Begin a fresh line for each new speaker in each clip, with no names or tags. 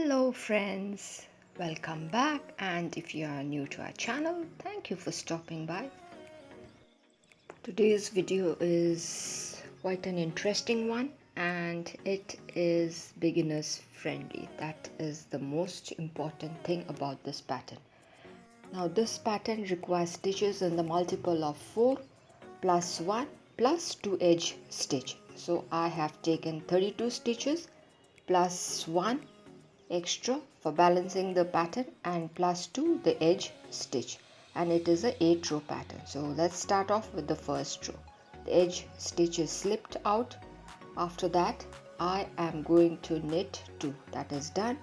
Hello friends, welcome back, and if you are new to our channel, thank you for stopping by. Today's video is quite an interesting one and it is beginners friendly. That is the most important thing about this pattern. Now this pattern requires stitches in the multiple of 4 plus 1 plus 2 edge stitch. So I have taken 32 stitches plus 1 extra for balancing the pattern and plus 2 the edge stitch, and it is a 8 row pattern. So let's start off with the first row. The edge stitch is slipped out. After that I am going to knit 2. That is done.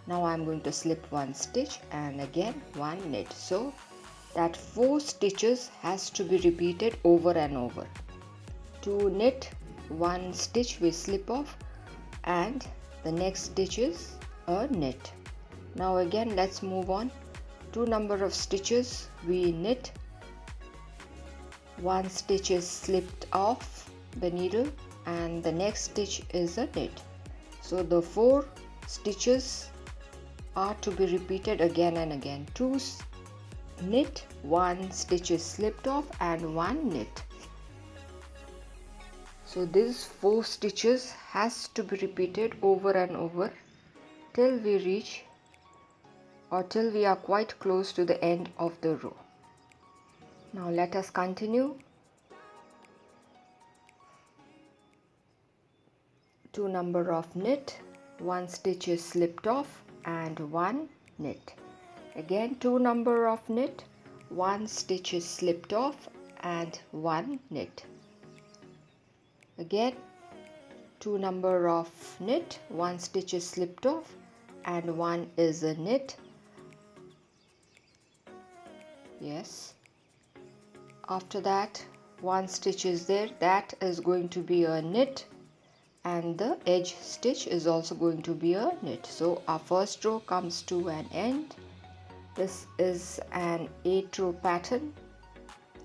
Now I am going to slip 1 stitch and again 1 knit. So that 4 stitches has to be repeated over and over. To knit 1 stitch we slip off and the next stitch is a knit. Now again let's move on. 2 number of stitches we knit, 1 stitch is slipped off the needle and the next stitch is a knit. So the 4 stitches are to be repeated again and again. 2 knit, 1 stitch is slipped off and 1 knit. So these 4 stitches has to be repeated over and over till we reach or till we are quite close to the end of the row. Now let us continue. 2 number of knit, 1 stitch is slipped off and 1 knit. Again 2 number of knit, 1 stitch is slipped off and 1 knit. Again 2 number of knit, 1 stitch is slipped off and 1 is a knit. Yes. After that 1 stitch is there, that is going to be a knit, and the edge stitch is also going to be a knit. So our first row comes to an end. This is an 8 row pattern.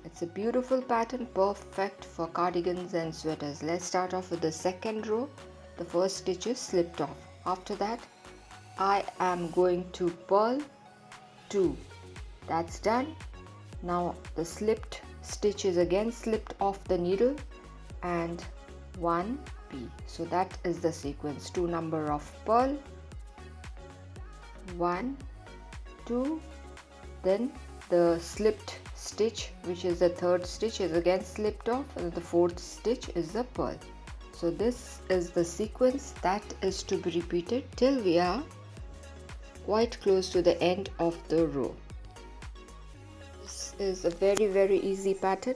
It's a beautiful pattern, perfect for cardigans and sweaters. Let's start off with the second row. The first stitch is slipped off. After that I am going to purl 2. That's done. Now the slipped stitch is again slipped off the needle and 1 P. So that is the sequence. 2 number of purl, 1, 2, then the slipped stitch, which is the third stitch, is again slipped off, and the fourth stitch is the purl. So this is the sequence that is to be repeated till we are quite close to the end of the row. This is a very easy pattern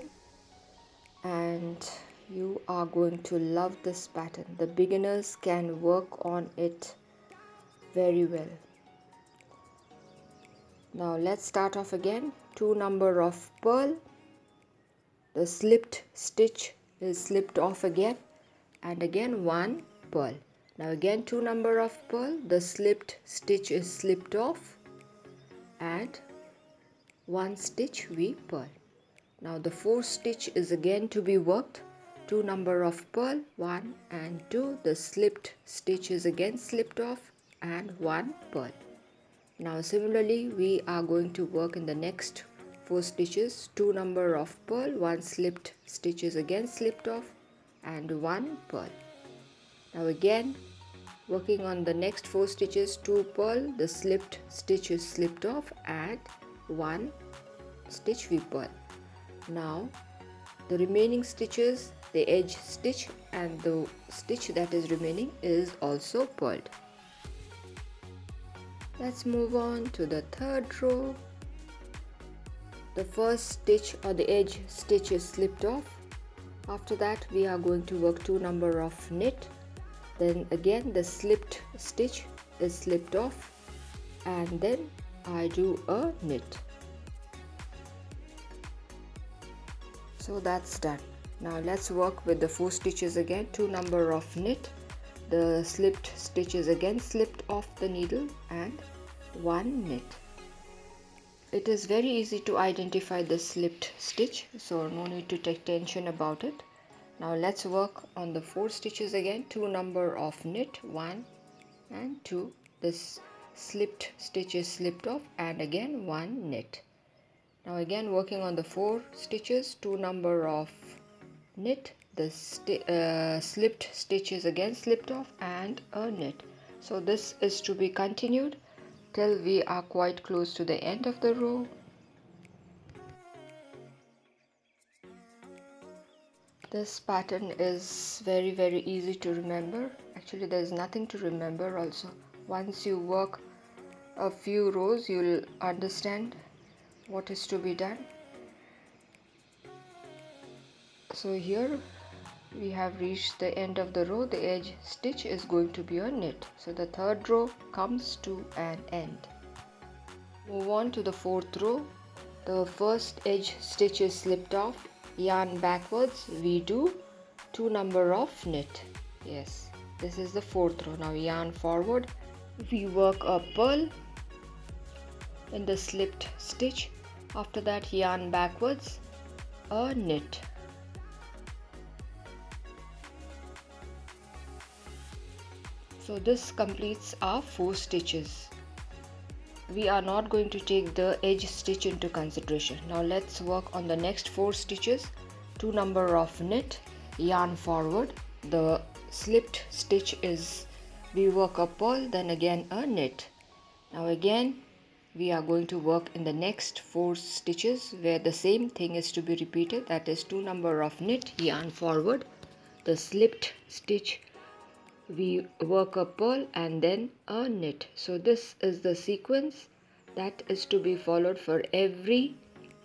and you are going to love this pattern. The beginners can work on it very well. Now let's start off again. 2 number of purl, the slipped stitch is slipped off again and again 1 purl. Now again 2 number of purl, the slipped stitch is slipped off and 1 stitch we purl. Now the fourth stitch is again to be worked. 2 number of purl, 1 and 2, the slipped stitch is again slipped off and 1 purl. Now similarly we are going to work in the next 4 stitches. 2 number of purl, 1 slipped stitch is again slipped off and 1 purl. Now again working on the next 4 stitches, 2 purl, the slipped stitch is slipped off and 1 stitch we purl. Now the remaining stitches, the edge stitch and the stitch that is remaining is also purled. Let's move on to the third row. The first stitch or the edge stitch is slipped off. After that we are going to work 2 number of knit. Then again the slipped stitch is slipped off and then I do a knit. So that's done. Now let's work with the 4 stitches again. 2 number of knit, the slipped stitch is again slipped off the needle and 1 knit. It is very easy to identify the slipped stitch, so no need to take tension about it. Now let's work on the 4 stitches again. 2 number of knit, 1 and 2, this slipped stitch is slipped off, and again 1 knit. Now again working on the 4 stitches, 2 number of knit, the slipped stitch is again slipped off, and a knit. So this is to be continued till we are quite close to the end of the row. This pattern is very easy to remember. Actually, there is nothing to remember also. Once you work a few rows, you'll understand what is to be done. So here we have reached the end of the row. The edge stitch is going to be a knit. So the third row comes to an end. Move on to the fourth row. The first edge stitch is slipped off. Yarn backwards, we do 2 number of knit. Yes, this is the fourth row. Now yarn forward, we work a purl in the slipped stitch. After that yarn backwards, a knit. So this completes our 4 stitches. We are not going to take the edge stitch into consideration. Now let's work on the next 4 stitches. 2 number of knit, yarn forward, the slipped stitch is, we work a purl, then again a knit. Now again we are going to work in the next 4 stitches where the same thing is to be repeated. That is 2 number of knit, yarn forward, the slipped stitch, we work a purl, and then a knit. So this is the sequence that is to be followed for every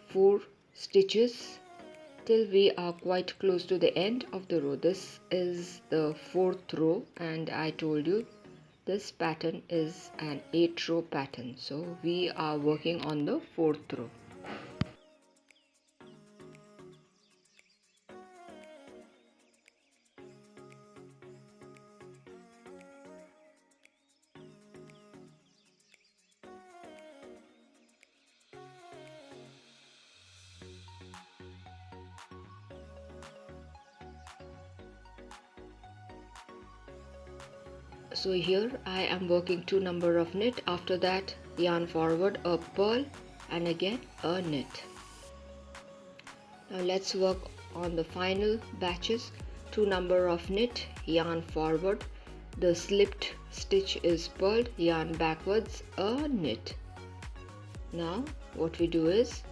4 stitches till we are quite close to the end of the row. This is the 4th row, and I told you this pattern is an 8 row pattern. So we are working on the 4th row. So here I am working 2 number of knit. After that yarn forward, a purl, and again a knit. Now let's work on the final batches. 2 number of knit, yarn forward, the slipped stitch is purled, yarn backwards, a knit. Now what we do is,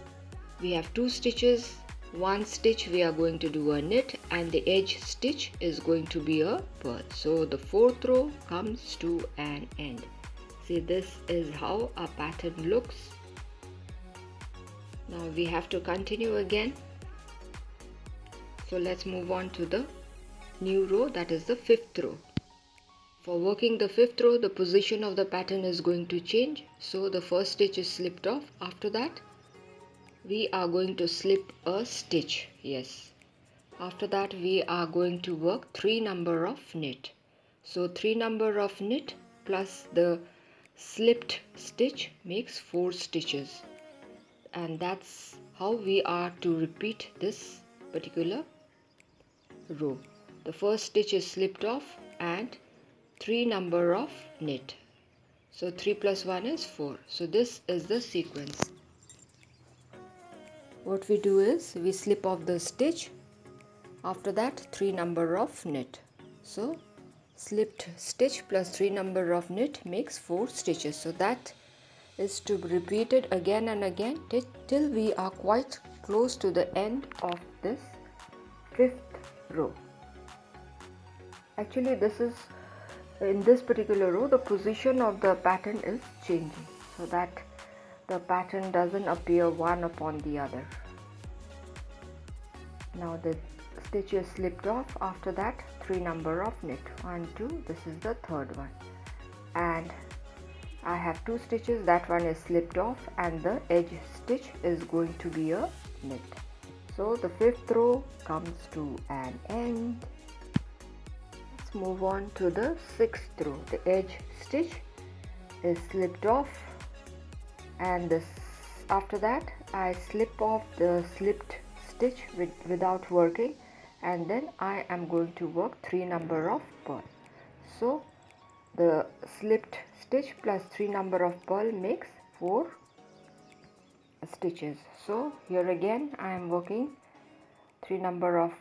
we have 2 stitches, 1 stitch we are going to do a knit, and the edge stitch is going to be a purl. So the 4th row comes to an end. See, this is how our pattern looks. Now we have to continue again. So let's move on to the new row, that is the 5th row. For working the 5th row, the position of the pattern is going to change. So the first stitch is slipped off. After that we are going to slip a stitch. Yes, after that we are going to work 3 number of knit. So 3 number of knit plus the slipped stitch makes 4 stitches, and that's how we are to repeat this particular row. The first stitch is slipped off and 3 number of knit. So 3 plus 1 is 4. So this is the sequence. What we do is, we slip off the stitch. After that 3 number of knit. So slipped stitch plus 3 number of knit makes 4 stitches. So that is to be repeated again and again till we are quite close to the end of this 5th row. Actually, this is, in this particular row, the position of the pattern is changing, so that the pattern doesn't appear one upon the other. Now the stitch is slipped off. After that 3 number of knit, 1, 2, this is the 3rd one, and I have 2 stitches, that one is slipped off, and the edge stitch is going to be a knit. So the 5th row comes to an end. Let's move on to the 6th row. The edge stitch is slipped off, and after that I slip off the slipped stitch without working, and then I am going to work 3 number of purl. So the slipped stitch plus 3 number of purl makes 4 stitches. So here again I am working 3 number of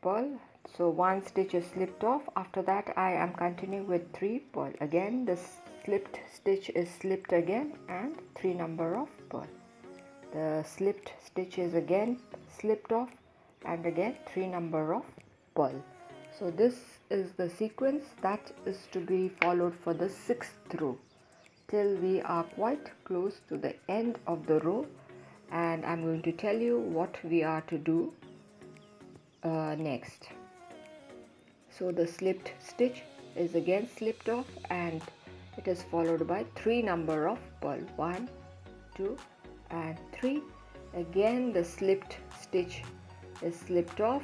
purl, so 1 stitch is slipped off. After that I am continuing with 3 purl. Again the slipped stitch is slipped again and 3 number of purl. The slipped stitch is again slipped off and again 3 number of purl. So this is the sequence that is to be followed for the 6th row till we are quite close to the end of the row, and I'm going to tell you what we are to do next. So the slipped stitch is again slipped off and it is followed by 3 number of purl, 1, 2 and 3. Again the slipped stitch is slipped off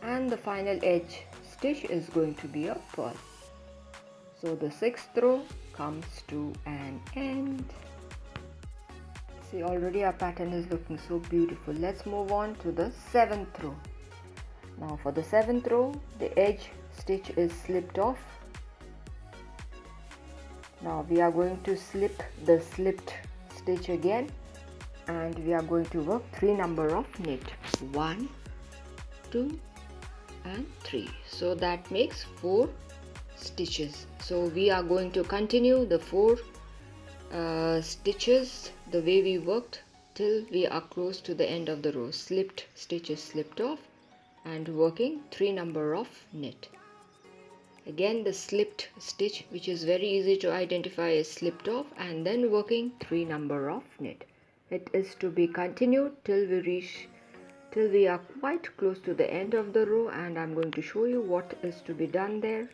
and the final edge stitch is going to be a purl. So the 6th row comes to an end. See, already our pattern is looking so beautiful. Let's move on to the 7th row. Now for the 7th row, the edge stitch is slipped off. Now we are going to slip the slipped stitch again and we are going to work 3 number of knit, 1, 2 and 3. So that makes 4 stitches. So we are going to continue the 4 stitches the way we worked till we are close to the end of the row. Slipped stitch is slipped off and working 3 number of knit. Again the slipped stitch, which is very easy to identify, is slipped off and then working 3 number of knit. It is to be continued till we are quite close to the end of the row, and I'm going to show you what is to be done there.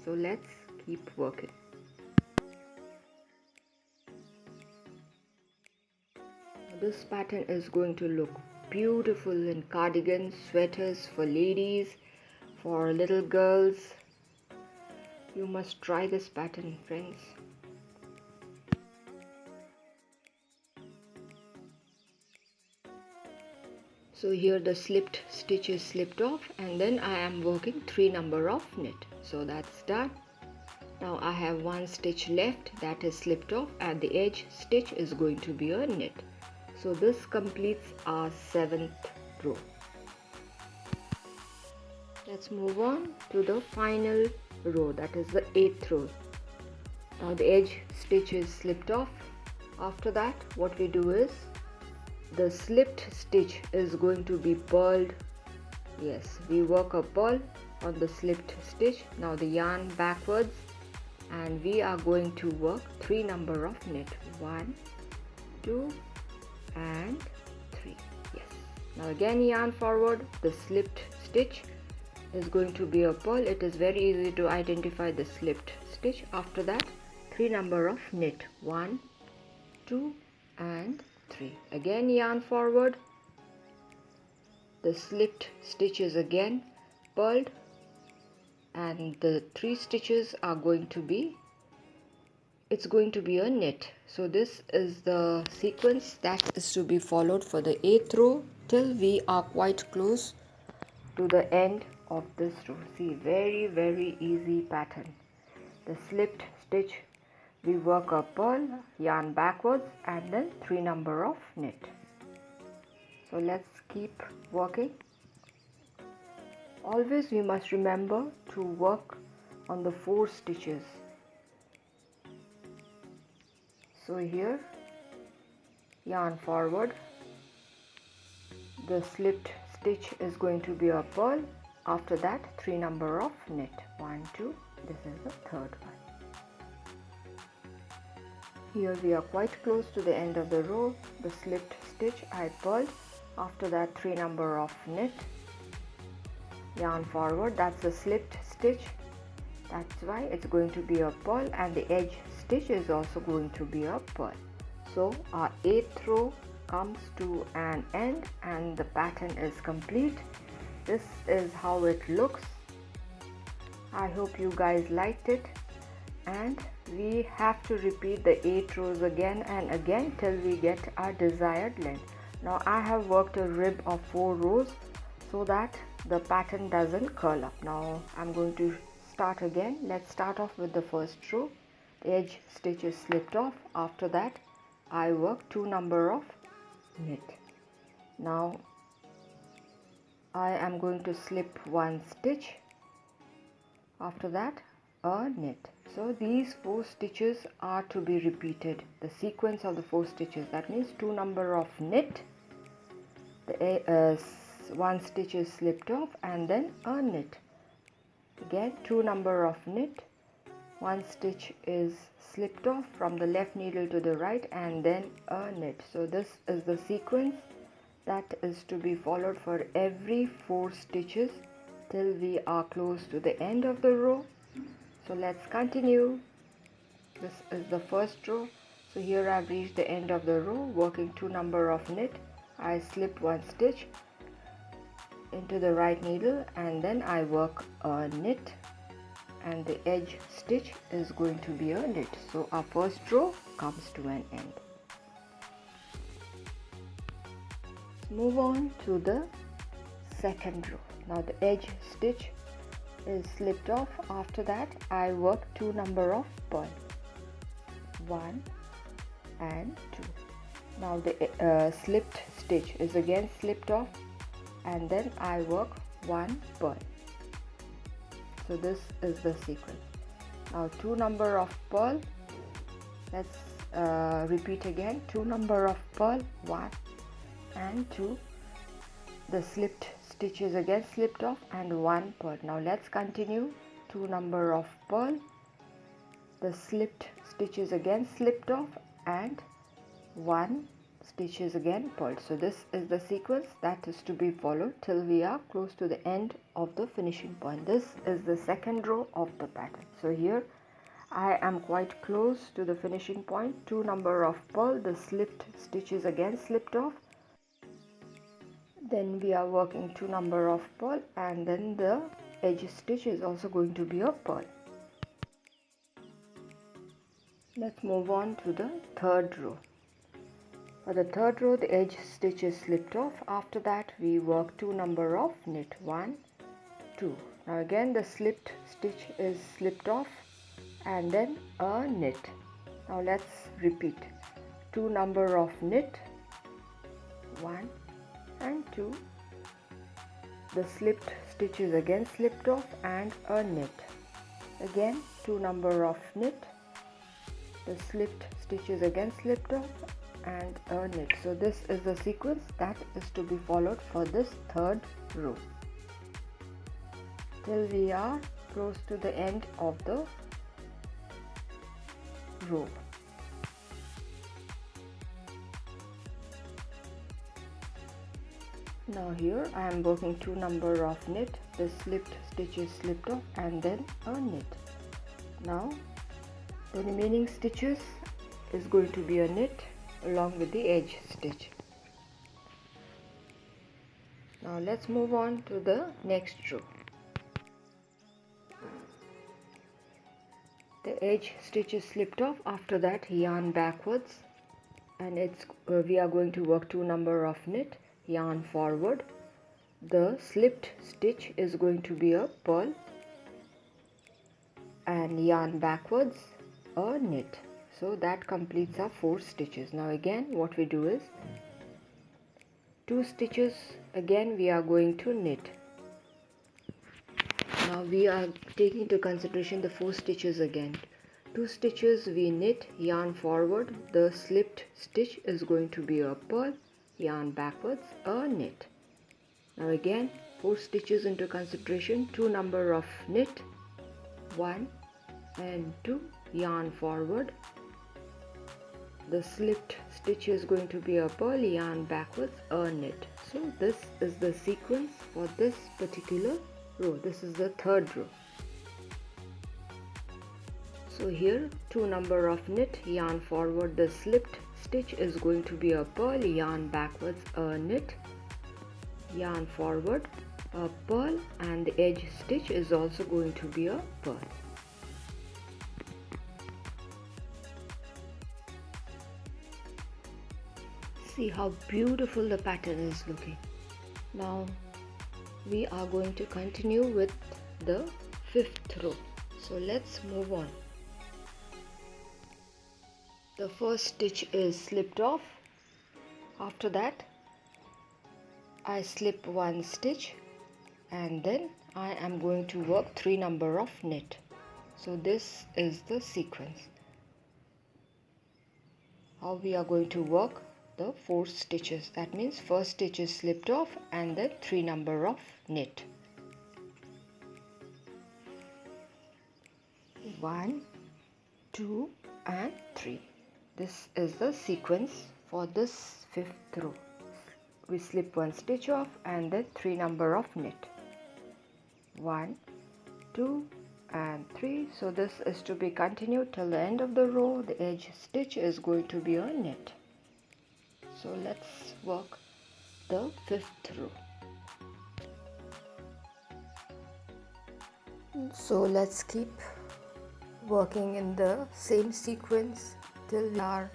So let's keep working. This pattern is going to look beautiful in cardigans, sweaters, for ladies, for little girls. You must try this pattern, friends. So here the slipped stitch is slipped off and then I am working 3 number of knit. So that's done. Now I have 1 stitch left that is slipped off and the edge stitch is going to be a knit. So this completes our 7th row. Let's move on to the final row, that is the 8th row. Now the edge stitch is slipped off. After that what we do is the slipped stitch is going to be purled. Yes, we work a purl on the slipped stitch. Now the yarn backwards and we are going to work 3 number of knit, 1, 2 and 3. Yes. Now again yarn forward, the slipped stitch is going to be a purl. It is very easy to identify the slipped stitch. After that 3 number of knit, 1, 2 and 3. Again yarn forward, the slipped stitch is again purled and the 3 stitches are going to be a knit. So this is the sequence that is to be followed for the 8th row till we are quite close to the end of this row. See, very easy pattern. The slipped stitch, we work a purl, yarn backwards and then 3 number of knit. So let's keep working. Always we must remember to work on the 4 stitches. So here yarn forward, the slipped stitch is going to be a purl. After that 3 number of knit, 1, 2, this is the 3rd one. Here we are quite close to the end of the row. The slipped stitch I purled. After that 3 number of knit, yarn forward, that's the slipped stitch, that's why it's going to be a purl, and the edge stitch is also going to be a purl. So our 8th row comes to an end and the pattern is complete. This is how it looks. I hope you guys liked it, and we have to repeat the 8 rows again and again till we get our desired length. Now I have worked a rib of 4 rows so that the pattern doesn't curl up. Now I'm going to start again. Let's start off with the first row. The edge stitch is slipped off. After that I work 2 number of knit. Now I am going to slip 1 stitch. After that a knit. So these 4 stitches are to be repeated, the sequence of the 4 stitches. That means 2 number of knit, the 1 stitch is slipped off, and then a knit. Again 2 number of knit, 1 stitch is slipped off from the left needle to the right, and then a knit. So this is the sequence that is to be followed for every 4 stitches till we are close to the end of the row. So let's continue. This is the first row. So here I've reached the end of the row, working 2 number of knit. I slip 1 stitch into the right needle, and then I work a knit, and the edge stitch is going to be a knit. So our first row comes to an end. Move on to the second row. Now the edge stitch is slipped off. After that I work 2 number of purl, 1 and 2. Now the slipped stitch is again slipped off, and then I work 1 purl. So this is the sequence. Now 2 number of purl. Let's repeat again. 2 number of purl, 1 and 2. The slipped stitch is again slipped off, and 1 purl. Now let's continue. 2 number of purl, the slipped stitch is again slipped off, and 1 stitch is again purled. So this is the sequence that is to be followed till we are close to the end of the finishing point. This is the second row of the pattern. So here I am quite close to the finishing point. 2 number of purl, the slipped stitch is again slipped off. Then we are working 2 number of purl, and then the edge stitch is also going to be a purl. Let's move on to the third row. For the third row, the edge stitch is slipped off. After that we work 2 number of knit, 1, 2. Now again the slipped stitch is slipped off, and then a knit. Now let's repeat. 2 number of knit, 1 and 2. The slipped stitch is again slipped off, and a knit. Again 2 number of knit, the slipped stitch is again slipped off, and a knit. So this is the sequence that is to be followed for this third row till we are close to the end of the row. Now here I am working 2 number of knit, the slipped stitch is slipped off, and then a knit. Now the remaining stitches is going to be a knit along with the edge stitch. Now let's move on to the next row. The edge stitch is slipped off. After that yarn backwards, and we are going to work 2 number of knit, yarn forward. The slipped stitch is going to be a purl, and yarn backwards, a knit. So that completes our 4 stitches. Now again what we do is 2 stitches again we are going to knit. Now we are taking into consideration the 4 stitches again. 2 stitches we knit, yarn forward, the slipped stitch is going to be a purl, yarn backwards, a knit. Now again 4 stitches into consideration, 2 number of knit, 1 and 2, yarn forward, the slipped stitch is going to be a purl, yarn backwards, a knit. So this is the sequence for this particular row. This is the third row. So here 2 number of knit, yarn forward, the slipped stitch is going to be a purl, yarn backwards, a knit, yarn forward, a purl, and the edge stitch is also going to be a purl. See how beautiful the pattern is looking. Now we are going to continue with the fifth row. So let's move on. The first stitch is slipped off. After that I slip one stitch and then I am going to work 3 number of knit. So this is the sequence how we are going to work the 4 stitches. That means first stitch is slipped off and then 3 number of knit. 1, 2 and 3. This is the sequence for this fifth row. We slip one stitch off and then 3 number of knit. 1, 2 and 3. So this is to be continued till the end of the row. The edge stitch is going to be a knit. So let's work the fifth row. So let's keep working in the same sequence till we are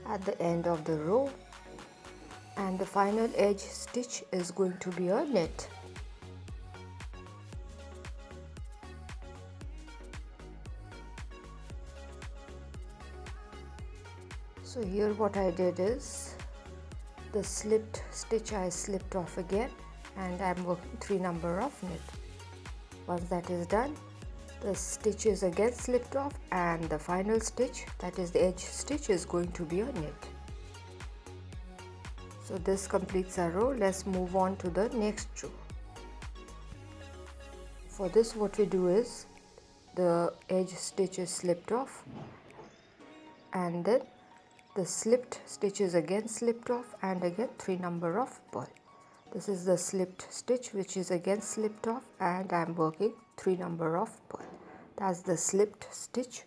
at the end of the row, and the final edge stitch is going to be a knit. So here what I did is the slipped stitch I slipped off again and I am working 3 number of knit. Once that is done, the stitch is again slipped off and the final stitch, that is the edge stitch, is going to be a knit. So this completes our row. Let's move on to the next row. For this what we do is the edge stitch is slipped off and then the slipped stitch is again slipped off and again 3 number of purl. This is the slipped stitch which is again slipped off and I am working 3 number of purl. That's the slipped stitch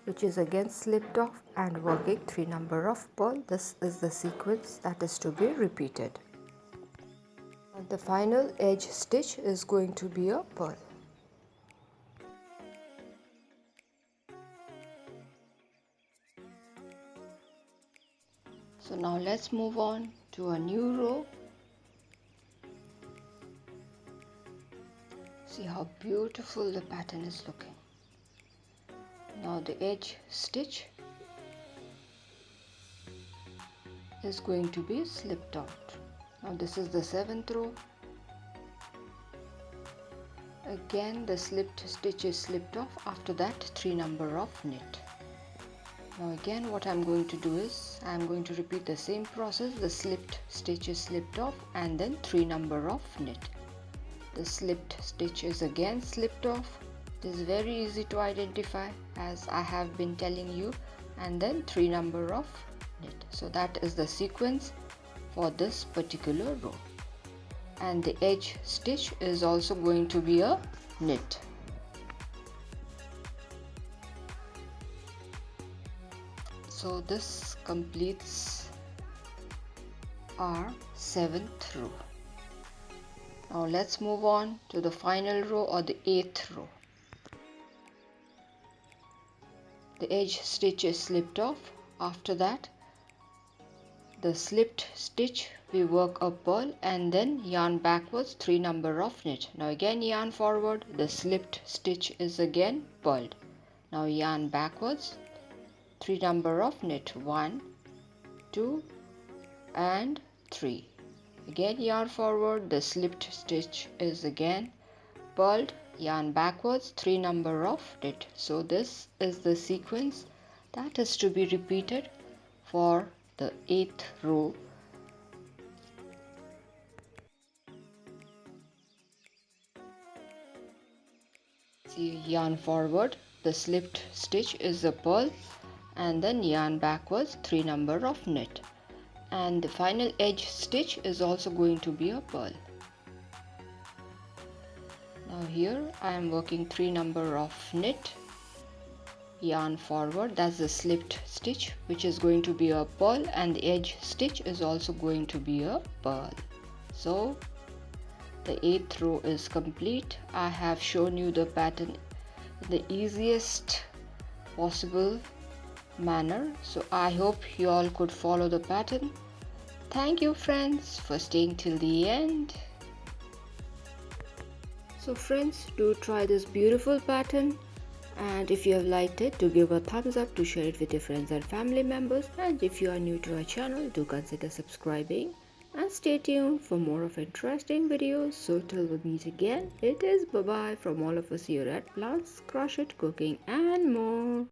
which is again slipped off and working 3 number of purl. This is the sequence that is to be repeated. And the final edge stitch is going to be a purl. So now let's move on to a new row. See how beautiful the pattern is looking. Now the edge stitch is going to be slipped out. Now this is the 7th row. Again the slipped stitch is slipped off. After that 3 number of knit. Now again what I am going to do is I am going to repeat the same process. The slipped stitch is slipped off and then 3 number of knit. The slipped stitch is again slipped off. It is very easy to identify as I have been telling you, and then 3 number of knit. So that is the sequence for this particular row, and the edge stitch is also going to be a knit. So this completes our 7th row. Now let's move on to the final row, or the 8th row. The edge stitch is slipped off. After that the slipped stitch we work a purl and then yarn backwards 3 number of knit. Now again yarn forward, the slipped stitch is again purled. Now yarn backwards 3 number of knit. 1, 2 and 3. Again yarn forward, the slipped stitch is again purled, yarn backwards 3 number of knit. So this is the sequence that is to be repeated for the 8th row. See, yarn forward, the slipped stitch is a purl and then yarn backwards 3 number of knit, and the final edge stitch is also going to be a purl. Now here I am working 3 number of knit, yarn forward, that's the slipped stitch which is going to be a purl, and the edge stitch is also going to be a purl. So the 8th row is complete. I have shown you the pattern in the easiest possible manner, so I hope you all could follow the pattern. Thank you friends for staying till the end. So friends, do try this beautiful pattern, and if you have liked it, do give a thumbs up, to share it with your friends and family members, and if you are new to our channel, do consider subscribing and stay tuned for more of interesting videos. So till we meet again, it is bye bye from all of us here at Plants, Crochet, Cooking and more.